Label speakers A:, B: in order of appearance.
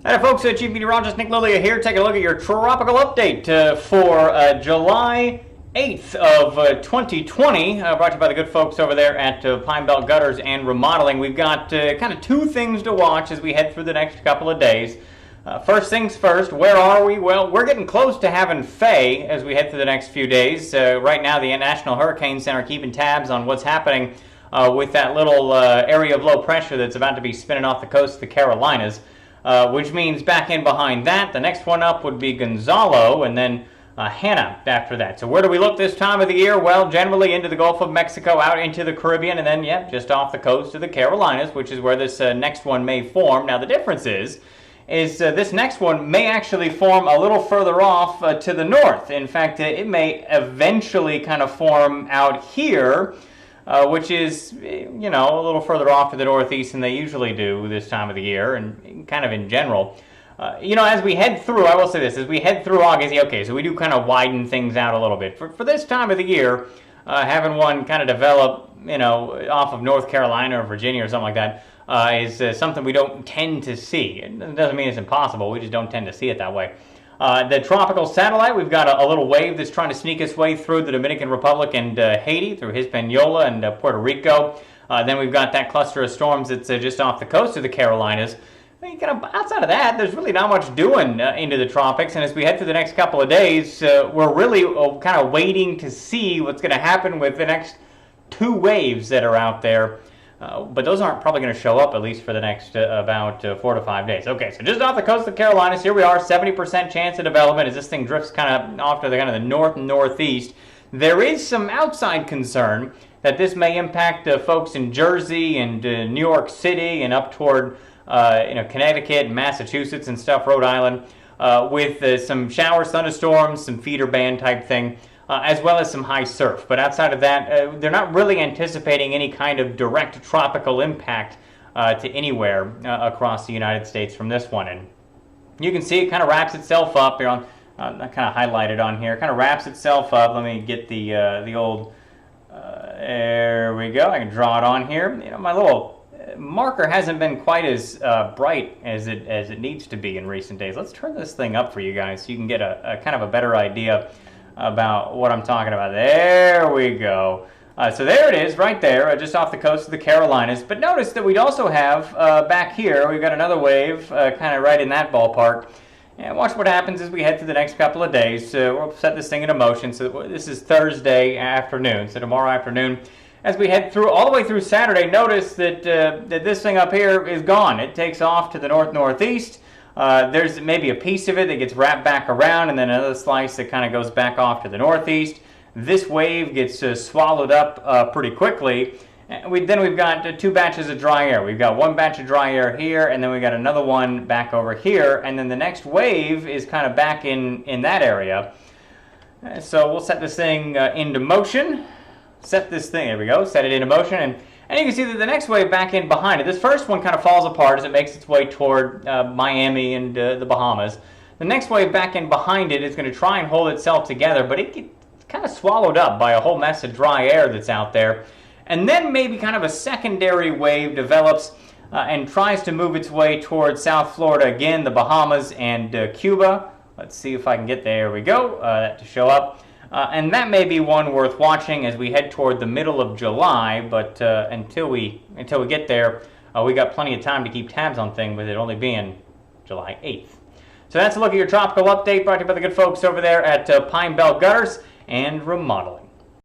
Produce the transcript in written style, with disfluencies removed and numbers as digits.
A: Hi folks, Chief Meteorologist Nick Lilia here, taking a look at your tropical update for July 8th of 2020, brought to you by the good folks over there at Pine Belt Gutters and Remodeling. We've got kind of two things to watch as we head through the next couple of days. First things first, where are we? Well, we're getting close to having Faye as we head through the next few days. Right now, the National Hurricane Center keeping tabs on what's happening with that little area of low pressure that's about to be spinning off the coast of the Carolinas. Which means back in behind that, the next one up would be Gonzalo, and then Hannah after that. So where do we look this time of the year? Well, generally into the Gulf of Mexico, out into the Caribbean, and then, just off the coast of the Carolinas, which is where this next one may form. Now, the difference is this next one may actually form a little further off to the north. In fact, it may eventually kind of form out here, which is, a little further off to the northeast than they usually do this time of the year, and kind of in general. As we head through, I will say this, as we head through August, okay, so we do kind of widen things out a little bit. For this time of the year, having one kind of develop, off of North Carolina or Virginia or something like that, is something we don't tend to see. It doesn't mean it's impossible, we just don't tend to see it that way. The tropical satellite, we've got a little wave that's trying to sneak its way through the Dominican Republic and Haiti, through Hispaniola and Puerto Rico. Then we've got that cluster of storms that's just off the coast of the Carolinas. Outside of that, there's really not much doing into the tropics, and as we head through the next couple of days, we're really kind of waiting to see what's going to happen with the next two waves that are out there. But those aren't probably going to show up, at least for the next about 4 to 5 days. Okay, so just off the coast of the Carolinas, here we are, 70% chance of development as this thing drifts kind of off to the kind of the north and northeast. There is some outside concern that this may impact folks in Jersey and New York City and up toward Connecticut and Massachusetts and stuff, Rhode Island, with some showers, thunderstorms, some feeder band type thing. As well as some high surf. But outside of that, they're not really anticipating any kind of direct tropical impact to anywhere across the United States from this one. And you can see it kind of wraps itself up here on, kind of highlighted on here, kind of wraps itself up. Let me get the old, there we go. I can draw it on here. My little marker hasn't been quite as bright as it needs to be in recent days. Let's turn this thing up for you guys so you can get a kind of a better idea about what I'm talking about. There we go. So there it is, right there, just off the coast of the Carolinas. But notice that we'd also have back here, we've got another wave kind of right in that ballpark. And watch what happens as we head through the next couple of days. We'll set this thing into motion. So this is Thursday afternoon, so tomorrow afternoon. As we head through all the way through Saturday, notice that, that this thing up here is gone. It takes off to the north-northeast. There's maybe a piece of it that gets wrapped back around, and then another slice that kind of goes back off to the northeast. This wave gets swallowed up pretty quickly. Then we've got two batches of dry air. We've got one batch of dry air here, and then we've got another one back over here, and then the next wave is kind of back in that area. So we'll set this thing into motion. Set this thing, there we go, set it into motion, and you can see that the next wave back in behind it, this first one kind of falls apart as it makes its way toward Miami and the Bahamas. The next wave back in behind it is going to try and hold itself together, but it gets kind of swallowed up by a whole mess of dry air that's out there. And then maybe kind of a secondary wave develops and tries to move its way toward South Florida again, the Bahamas and Cuba. Let's see if I can get there we go, that to show up. And that may be one worth watching as we head toward the middle of July, but until we get there, we got plenty of time to keep tabs on things with it only being July 8th. So that's a look at your tropical update brought to you by the good folks over there at Pine Belt Gutters and Remodeling.